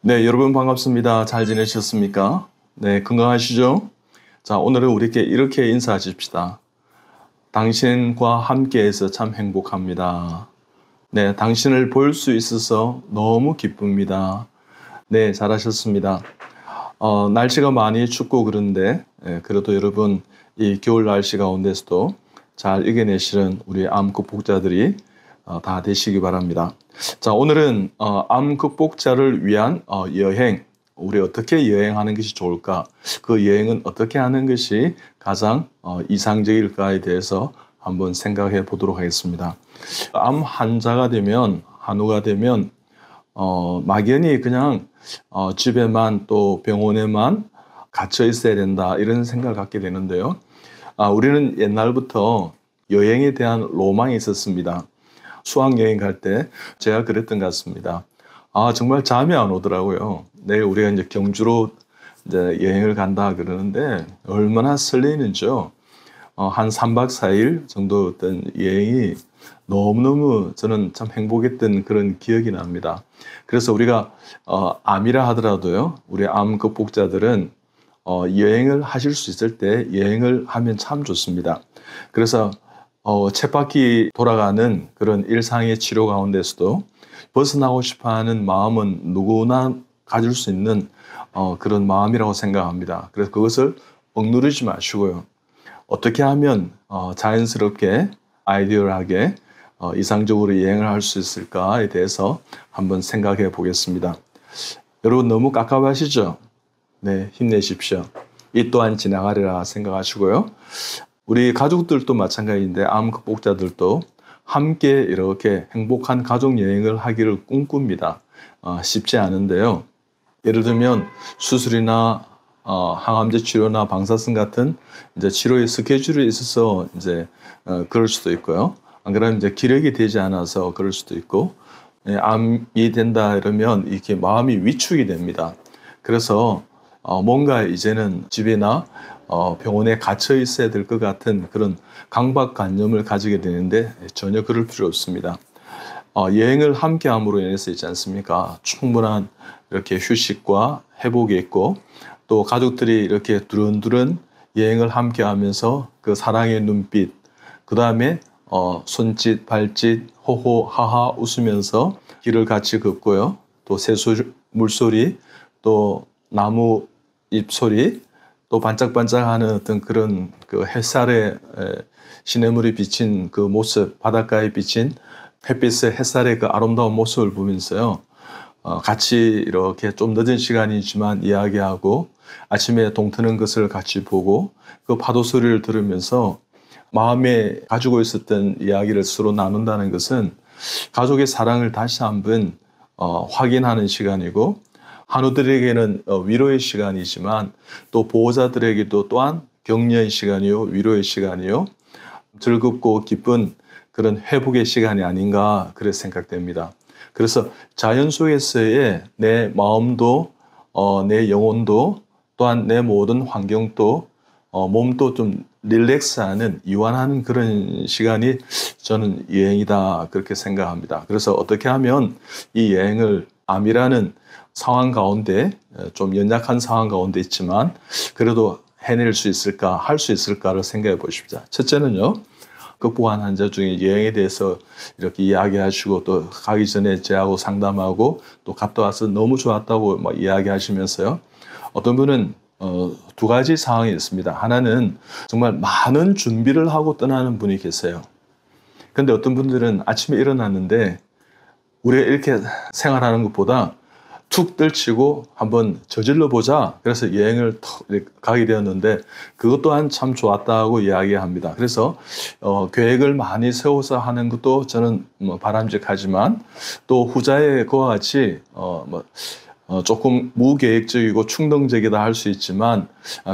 네, 여러분 반갑습니다. 잘 지내셨습니까? 네, 건강하시죠? 자, 오늘은 우리께 이렇게 인사하십시다. 당신과 함께해서 참 행복합니다. 네, 당신을 볼 수 있어서 너무 기쁩니다. 네, 잘하셨습니다. 날씨가 많이 춥고 그런데, 그래도 여러분 이 겨울 날씨 가운데서도 잘 이겨내시는 우리 암 극복자들이 다 되시기 바랍니다. 자, 오늘은 암 극복자를 위한 여행, 우리 어떻게 여행하는 것이 좋을까? 그 여행은 어떻게 하는 것이 가장 이상적일까에 대해서 한번 생각해 보도록 하겠습니다. 암 환자가 되면, 한우가 되면 막연히 그냥 집에만 또 병원에만 갇혀 있어야 된다 이런 생각을 갖게 되는데요. 우리는 옛날부터 여행에 대한 로망이 있었습니다. 수학여행 갈 때 제가 그랬던 것 같습니다. 정말 잠이 안 오더라고요. 내일 우리가 이제 경주로 이제 여행을 간다 그러는데 얼마나 설레는지요. 한 3박 4일 정도 어떤 여행이 너무너무 저는 참 행복했던 그런 기억이 납니다. 그래서 우리가 암이라 하더라도요, 우리 암 극복자들은 여행을 하실 수 있을 때 여행을 하면 참 좋습니다. 그래서 쳇바퀴 돌아가는 그런 일상의 치료 가운데서도 벗어나고 싶어하는 마음은 누구나 가질 수 있는 그런 마음이라고 생각합니다. 그래서 그것을 억누르지 마시고요. 어떻게 하면 자연스럽게 아이디어하게 이상적으로 여행을 할 수 있을까에 대해서 한번 생각해 보겠습니다. 여러분 너무 깝깝하시죠? 네, 힘내십시오. 이 또한 지나가리라 생각하시고요. 우리 가족들도 마찬가지인데 암 극복자들도 함께 이렇게 행복한 가족 여행을 하기를 꿈꿉니다. 쉽지 않은데요. 예를 들면 수술이나 항암제 치료나 방사선 같은 이제 치료의 스케줄이 있어서 이제 그럴 수도 있고요. 안 그러면 이제 기력이 되지 않아서 그럴 수도 있고, 암이 된다 이러면 이렇게 마음이 위축이 됩니다. 그래서 뭔가 이제는 집이나 병원에 갇혀 있어야 될 것 같은 그런 강박관념을 가지게 되는데 전혀 그럴 필요 없습니다. 여행을 함께 함으로 인해서 있지 않습니까? 충분한 이렇게 휴식과 회복이 있고 또 가족들이 이렇게 두런두런 여행을 함께 하면서 그 사랑의 눈빛, 그 다음에 손짓, 발짓, 호호, 하하 웃으면서 길을 같이 걷고요. 또 새소리, 물소리, 또 나무 잎소리, 또 반짝반짝하는 어떤 그런 그 햇살에 시냇물이 비친 그 모습, 바닷가에 비친 햇빛의 햇살의 그 아름다운 모습을 보면서요. 같이 이렇게 좀 늦은 시간이지만 이야기하고 아침에 동트는 것을 같이 보고 그 파도 소리를 들으면서 마음에 가지고 있었던 이야기를 서로 나눈다는 것은 가족의 사랑을 다시 한번 확인하는 시간이고 한우들에게는 위로의 시간이지만 또 보호자들에게도 또한 격려의 시간이요, 위로의 시간이요, 즐겁고 기쁜 그런 회복의 시간이 아닌가 그렇게 생각됩니다. 그래서 자연 속에서의 내 마음도 내 영혼도 또한 내 모든 환경도 몸도 좀 릴렉스하는 이완하는 그런 시간이 저는 여행이다 그렇게 생각합니다. 그래서 어떻게 하면 이 여행을 암이라는 상황 가운데 좀 연약한 상황 가운데 있지만 그래도 해낼 수 있을까, 할 수 있을까를 생각해 보십시오. 첫째는요, 극복한 환자 중에 여행에 대해서 이렇게 이야기하시고 또 가기 전에 저하고 상담하고 또 갔다 와서 너무 좋았다고 막 이야기하시면서요. 어떤 분은 두 가지 상황이 있습니다. 하나는 정말 많은 준비를 하고 떠나는 분이 계세요. 근데 어떤 분들은 아침에 일어났는데 우리가 이렇게 생활하는 것보다 툭 떨치고 한번 저질러 보자. 그래서 여행을 가게 되었는데 그것 또한 참 좋았다고 이야기합니다. 그래서 계획을 많이 세워서 하는 것도 저는 바람직하지만 또 후자의 그와 같이 조금 무계획적이고 충동적이다 할 수 있지만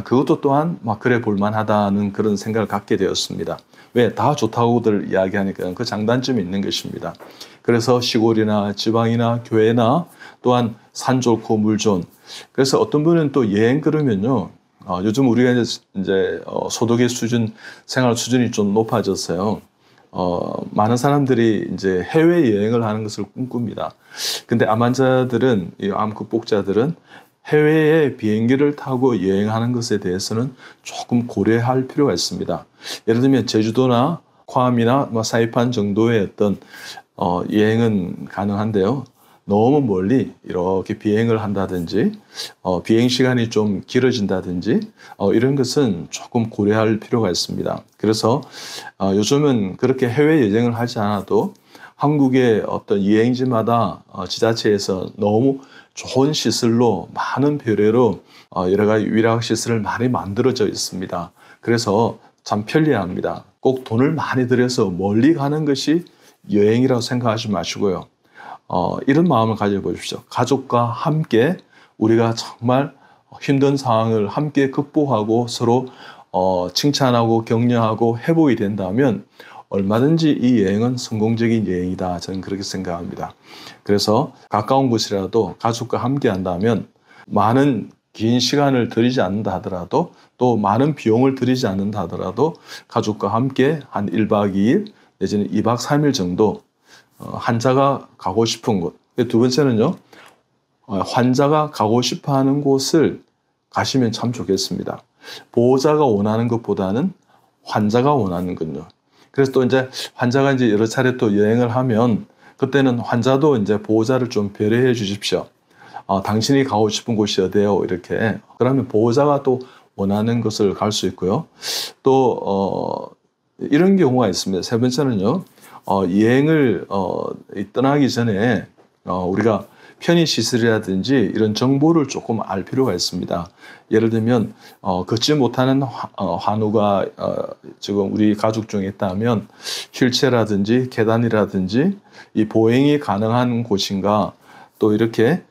그것도 또한 막 그래 볼만하다는 그런 생각을 갖게 되었습니다. 왜? 다 좋다고들 이야기하니까 그 장단점이 있는 것입니다. 그래서 시골이나 지방이나 교회나 또한 산 좋고 물 좋은. 그래서 어떤 분은 또 여행 그러면요. 요즘 우리가 이제 소득의 수준, 생활 수준이 좀 높아졌어요. 많은 사람들이 이제 해외 여행을 하는 것을 꿈꿉니다. 근데 암 환자들은, 이 암 극복자들은 해외에 비행기를 타고 여행하는 것에 대해서는 조금 고려할 필요가 있습니다. 예를 들면 제주도나 괌이나 사이판 정도의 어떤 여행은 가능한데요. 너무 멀리 이렇게 비행을 한다든지 비행 시간이 좀 길어진다든지 이런 것은 조금 고려할 필요가 있습니다. 그래서 요즘은 그렇게 해외 여행을 하지 않아도 한국의 어떤 여행지마다 지자체에서 너무 좋은 시설로 많은 별외로 여러 가지 위락 시설을 많이 만들어져 있습니다. 그래서 참 편리합니다. 꼭 돈을 많이 들여서 멀리 가는 것이 여행이라고 생각하지 마시고요. 이런 마음을 가져보십시오. 가족과 함께 우리가 정말 힘든 상황을 함께 극복하고 서로 칭찬하고 격려하고 회복이 된다면 얼마든지 이 여행은 성공적인 여행이다. 저는 그렇게 생각합니다. 그래서 가까운 곳이라도 가족과 함께 한다면 많은 긴 시간을 들이지 않는다 하더라도 또 많은 비용을 들이지 않는다 하더라도 가족과 함께 한 1박 2일 내지는 2박 3일 정도 환자가 가고 싶은 곳. 두 번째는요, 환자가 가고 싶어 하는 곳을 가시면 참 좋겠습니다. 보호자가 원하는 것보다는 환자가 원하는 건요. 그래서 또 이제 환자가 이제 여러 차례 또 여행을 하면 그때는 환자도 이제 보호자를 좀 배려해 주십시오. 당신이 가고 싶은 곳이 어디예요? 이렇게. 그러면 보호자가 또 원하는 것을 갈 수 있고요. 또, 이런 경우가 있습니다. 세 번째는요, 여행을 떠나기 전에 우리가 편의시설이라든지 이런 정보를 조금 알 필요가 있습니다. 예를 들면 걷지 못하는 환우가 지금 우리 가족 중에 있다면 휠체어라든지 계단이라든지 이 보행이 가능한 곳인가, 또 이렇게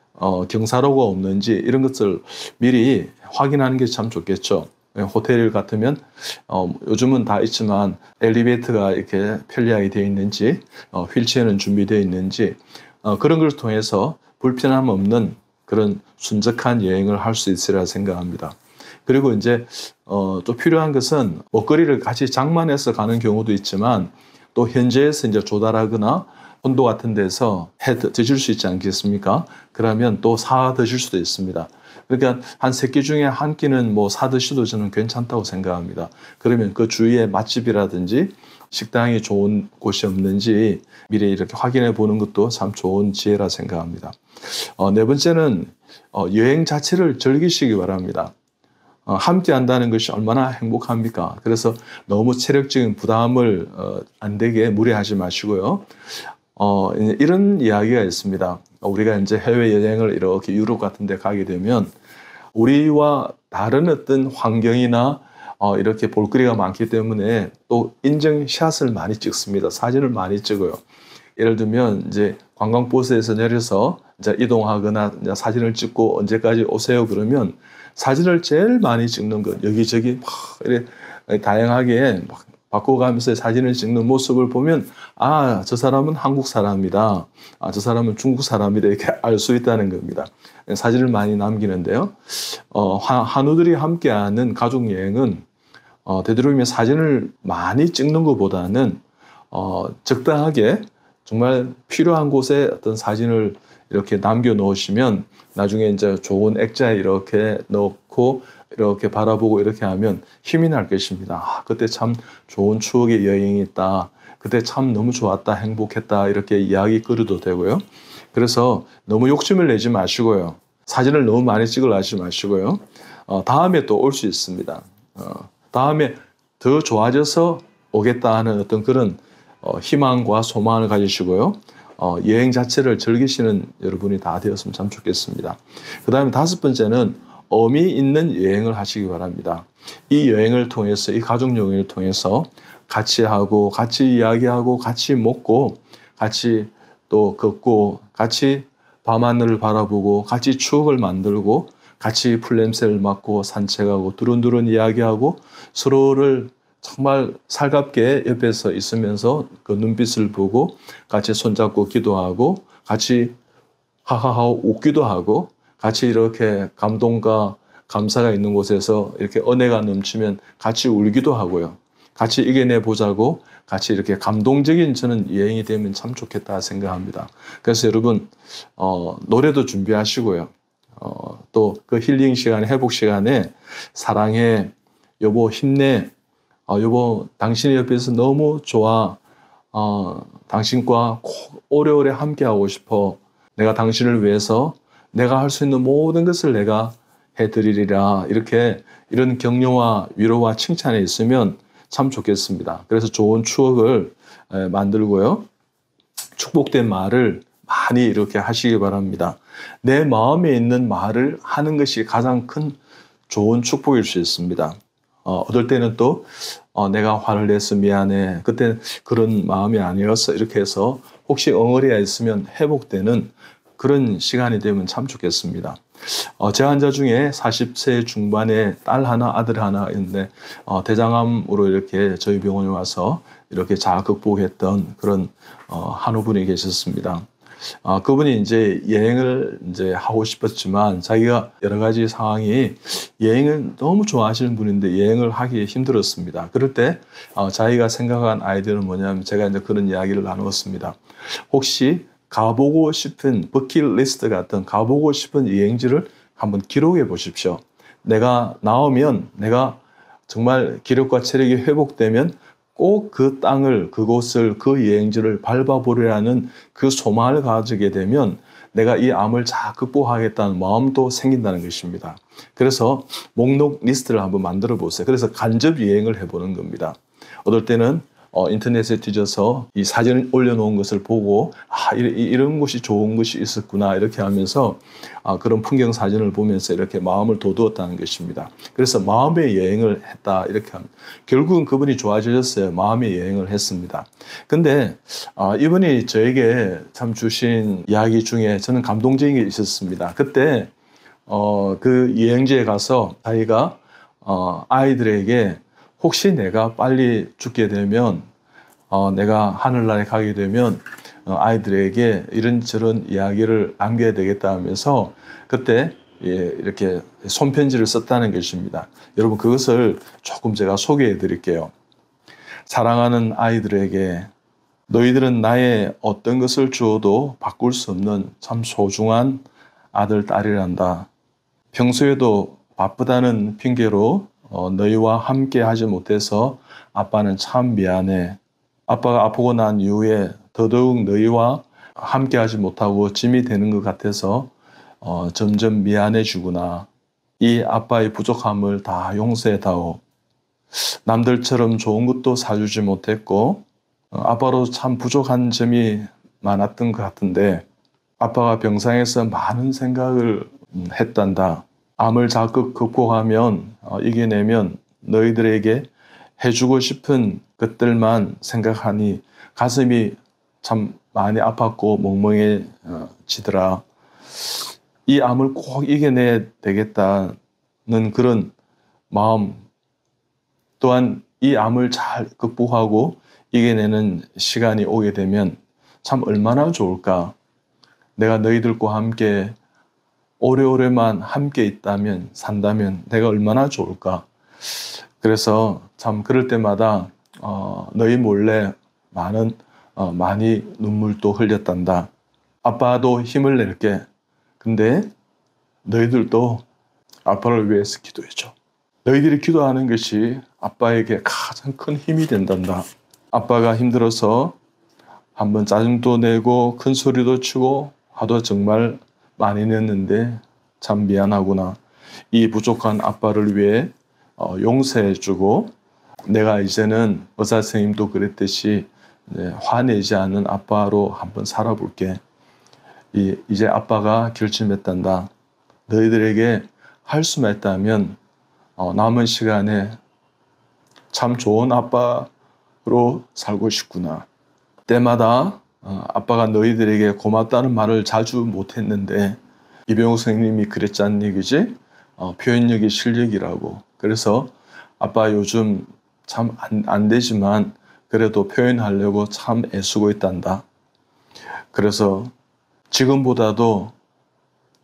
경사로가 없는지 이런 것을 미리 확인하는 게 참 좋겠죠. 호텔 같으면 요즘은 다 있지만 엘리베이터가 이렇게 편리하게 되어 있는지 휠체어는 준비되어 있는지 그런 걸 통해서 불편함 없는 그런 순적한 여행을 할 수 있으리라 생각합니다. 그리고 이제 또 필요한 것은 먹거리를 같이 장만해서 가는 경우도 있지만 또 현지에서 이제 조달하거나 본도 같은 데서 해 드실 수 있지 않겠습니까? 그러면 또 사 드실 수도 있습니다. 그러니까 한 3끼 중에 한 끼는 뭐 사 드셔도 저는 괜찮다고 생각합니다. 그러면 그 주위에 맛집이라든지 식당이 좋은 곳이 없는지 미리 이렇게 확인해 보는 것도 참 좋은 지혜라 생각합니다. 네 번째는 여행 자체를 즐기시기 바랍니다. 함께 한다는 것이 얼마나 행복합니까? 그래서 너무 체력적인 부담을 안 되게 무리하지 마시고요. 이런 이야기가 있습니다. 우리가 이제 해외여행을 이렇게 유럽 같은 데 가게 되면 우리와 다른 어떤 환경이나 이렇게 볼거리가 많기 때문에 또 인증샷을 많이 찍습니다. 사진을 많이 찍어요. 예를 들면 이제 관광버스에서 내려서 이제 이동하거나 이제 사진을 찍고 언제까지 오세요 그러면 사진을 제일 많이 찍는 것, 여기저기 막 이렇게 다양하게 막 바꿔가면서 사진을 찍는 모습을 보면 저 사람은 한국 사람이다. 저 사람은 중국 사람이다. 이렇게 알 수 있다는 겁니다. 사진을 많이 남기는데요. 한우들이 함께하는 가족 여행은 되도록이면 사진을 많이 찍는 것보다는 적당하게 정말 필요한 곳에 어떤 사진을 이렇게 남겨 놓으시면 나중에 이제 좋은 액자에 이렇게 넣고 이렇게 바라보고 이렇게 하면 힘이 날 것입니다. 그때 참 좋은 추억의 여행이 있다. 그때 참 너무 좋았다. 행복했다. 이렇게 이야기 끌어도 되고요. 그래서 너무 욕심을 내지 마시고요. 사진을 너무 많이 찍으려 하지 마시고요. 다음에 또 올 수 있습니다. 다음에 더 좋아져서 오겠다 하는 어떤 그런 희망과 소망을 가지시고요. 여행 자체를 즐기시는 여러분이 다 되었으면 참 좋겠습니다. 그 다음에 5번째는 의미 있는 여행을 하시기 바랍니다. 이 여행을 통해서, 이 가족 여행을 통해서 같이 하고, 같이 이야기하고, 같이 먹고, 같이 또 걷고, 같이 밤하늘을 바라보고, 같이 추억을 만들고, 같이 풀냄새를 맡고 산책하고, 두런두런 이야기하고, 서로를 정말 살갑게 옆에서 있으면서 그 눈빛을 보고 같이 손잡고 기도하고 같이 하하하 웃기도 하고 같이 이렇게 감동과 감사가 있는 곳에서 이렇게 은혜가 넘치면 같이 울기도 하고요. 같이 이겨내 보자고 같이 이렇게 감동적인 저는 여행이 되면 참 좋겠다 생각합니다. 그래서 여러분 노래도 준비하시고요. 또 그 힐링 시간에 회복 시간에 사랑해 여보 힘내 여보 당신의 옆에서 너무 좋아 당신과 오래오래 함께하고 싶어 내가 당신을 위해서 내가 할 수 있는 모든 것을 내가 해드리리라 이렇게 이런 격려와 위로와 칭찬에 있으면 참 좋겠습니다. 그래서 좋은 추억을 만들고요. 축복된 말을 많이 이렇게 하시기 바랍니다. 내 마음에 있는 말을 하는 것이 가장 큰 좋은 축복일 수 있습니다. 어떨 때는 또 내가 화를 내서 미안해. 그때 그런 마음이 아니었어. 이렇게 해서 혹시 엉어리가 있으면 회복되는 그런 시간이 되면 참 좋겠습니다. 제 환자 중에 40세 중반에 딸 하나, 아들 하나 있는데 대장암으로 이렇게 저희 병원에 와서 이렇게 자아 극복했던 그런 한우분이 계셨습니다. 그분이 이제 여행을 이제 하고 싶었지만 자기가 여러 가지 상황이 여행을 너무 좋아하시는 분인데 여행을 하기 힘들었습니다. 그럴 때 자기가 생각한 아이디어는 뭐냐면 제가 이제 그런 이야기를 나누었습니다. 혹시 가보고 싶은 버킷리스트 같은 가보고 싶은 여행지를 한번 기록해 보십시오. 내가 나오면 내가 정말 기력과 체력이 회복되면 꼭 그 땅을 그곳을 그 여행지를 밟아보려는 그 소망을 가지게 되면 내가 이 암을 잘 극복하겠다는 마음도 생긴다는 것입니다. 그래서 목록 리스트를 한번 만들어 보세요. 그래서 간접 여행을 해보는 겁니다. 어떨 때는 인터넷에 뒤져서 이 사진을 올려놓은 것을 보고 이런 곳이 좋은 것이 있었구나 이렇게 하면서 그런 풍경 사진을 보면서 이렇게 마음을 돋우었다는 것입니다. 그래서 마음의 여행을 했다 이렇게 합니다. 결국은 그분이 좋아지셨어요. 마음의 여행을 했습니다. 근데 이분이 저에게 참 주신 이야기 중에 저는 감동적인 게 있었습니다. 그때 그 여행지에 가서 자기가 아이들에게 혹시 내가 빨리 죽게 되면 내가 하늘나라에 가게 되면 아이들에게 이런저런 이야기를 남겨야 되겠다 하면서 그때 이렇게 손편지를 썼다는 것입니다. 여러분 그것을 조금 제가 소개해 드릴게요. 사랑하는 아이들에게 너희들은 나의 어떤 것을 주어도 바꿀 수 없는 참 소중한 아들, 딸이란다. 평소에도 바쁘다는 핑계로 너희와 함께 하지 못해서 아빠는 참 미안해. 아빠가 아프고 난 이후에 더더욱 너희와 함께 하지 못하고 짐이 되는 것 같아서 점점 미안해지구나. 이 아빠의 부족함을 다 용서해다오. 남들처럼 좋은 것도 사주지 못했고 아빠로 참 부족한 점이 많았던 것 같은데 아빠가 병상에서 많은 생각을 했단다. 암을 자꾸 극복하면 이겨내면 너희들에게 해주고 싶은 것들만 생각하니 가슴이 참 많이 아팠고 멍멍해지더라. 이 암을 꼭 이겨내야 되겠다는 그런 마음 또한 이 암을 잘 극복하고 이겨내는 시간이 오게 되면 참 얼마나 좋을까. 내가 너희들과 함께 오래오래만 함께 있다면 산다면 내가 얼마나 좋을까. 그래서 참 그럴 때마다 너희 몰래 많이 눈물도 흘렸단다. 아빠도 힘을 낼게. 근데 너희들도 아빠를 위해서 기도해줘. 너희들이 기도하는 것이 아빠에게 가장 큰 힘이 된단다. 아빠가 힘들어서 한번 짜증도 내고 큰 소리도 치고 화도 정말 많이 냈는데 참 미안하구나. 이 부족한 아빠를 위해 용서해주고 내가 이제는 의사 선생님도 그랬듯이 화내지 않는 아빠로 한번 살아볼게. 이제 아빠가 결심했단다. 너희들에게 할 수만 있다면 남은 시간에 참 좋은 아빠로 살고 싶구나. 때마다 아빠가 너희들에게 고맙다는 말을 자주 못했는데 이병욱 선생님이 그랬잖니 그지? 표현력이 실력이라고. 그래서 아빠 요즘 참 안 되지만 그래도 표현하려고 참 애쓰고 있단다. 그래서 지금보다도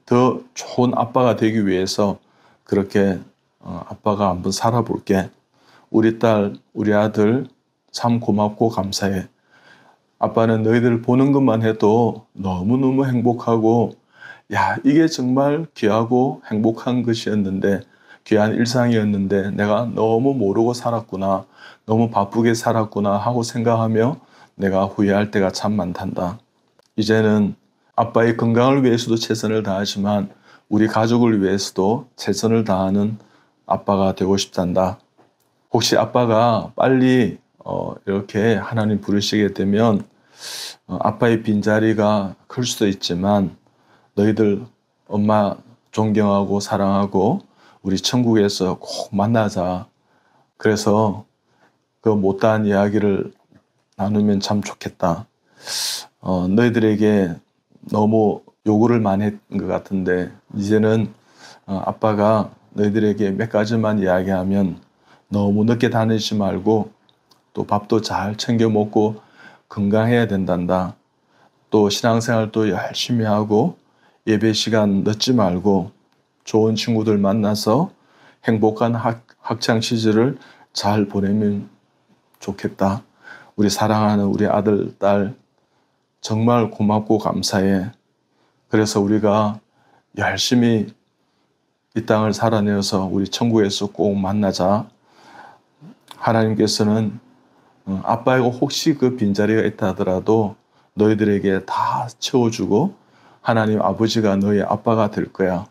더 좋은 아빠가 되기 위해서 그렇게 아빠가 한번 살아볼게. 우리 딸, 우리 아들 참 고맙고 감사해. 아빠는 너희들 보는 것만 해도 너무너무 행복하고, 야, 이게 정말 귀하고 행복한 것이었는데, 귀한 일상이었는데 내가 너무 모르고 살았구나, 너무 바쁘게 살았구나 하고 생각하며 내가 후회할 때가 참 많단다. 이제는 아빠의 건강을 위해서도 최선을 다하지만 우리 가족을 위해서도 최선을 다하는 아빠가 되고 싶단다. 혹시 아빠가 빨리 이렇게 하나님 부르시게 되면 아빠의 빈자리가 클 수도 있지만 너희들 엄마 존경하고 사랑하고 우리 천국에서 꼭 만나자. 그래서 그 못다한 이야기를 나누면 참 좋겠다. 너희들에게 너무 요구를 많이 했던 것 같은데 이제는 아빠가 너희들에게 몇 가지만 이야기하면 너무 늦게 다니지 말고 또 밥도 잘 챙겨 먹고 건강해야 된단다. 또 신앙생활도 열심히 하고 예배 시간 늦지 말고 좋은 친구들 만나서 행복한 학창 시절을 잘 보내면 좋겠다. 우리 사랑하는 우리 아들, 딸 정말 고맙고 감사해. 그래서 우리가 열심히 이 땅을 살아내어서 우리 천국에서 꼭 만나자. 하나님께서는 아빠가 혹시 그 빈자리가 있다 하더라도 너희들에게 다 채워주고 하나님 아버지가 너희 아빠가 될 거야.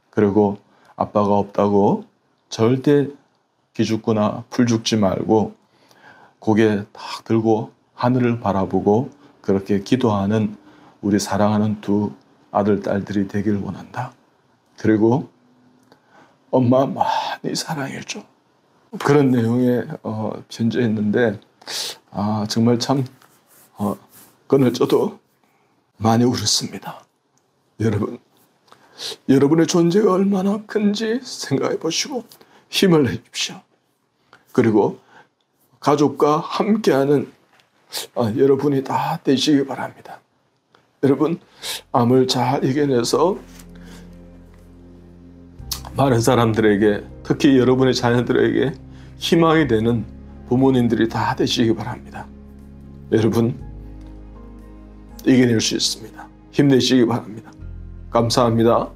그리고 아빠가 없다고 절대 기죽거나 풀죽지 말고 고개 딱 들고 하늘을 바라보고 그렇게 기도하는 우리 사랑하는 두 아들, 딸들이 되길 원한다. 그리고 엄마 많이 사랑해줘. 그런 내용의 편지였는데 정말 참 그날 저도 많이 울었습니다. 여러분, 여러분의 존재가 얼마나 큰지 생각해 보시고 힘을 내십시오. 그리고 가족과 함께하는 여러분이 다 되시기 바랍니다. 여러분, 암을 잘 이겨내서 많은 사람들에게, 특히 여러분의 자녀들에게 희망이 되는 부모님들이 다 되시기 바랍니다. 여러분, 이겨낼 수 있습니다. 힘내시기 바랍니다. 감사합니다.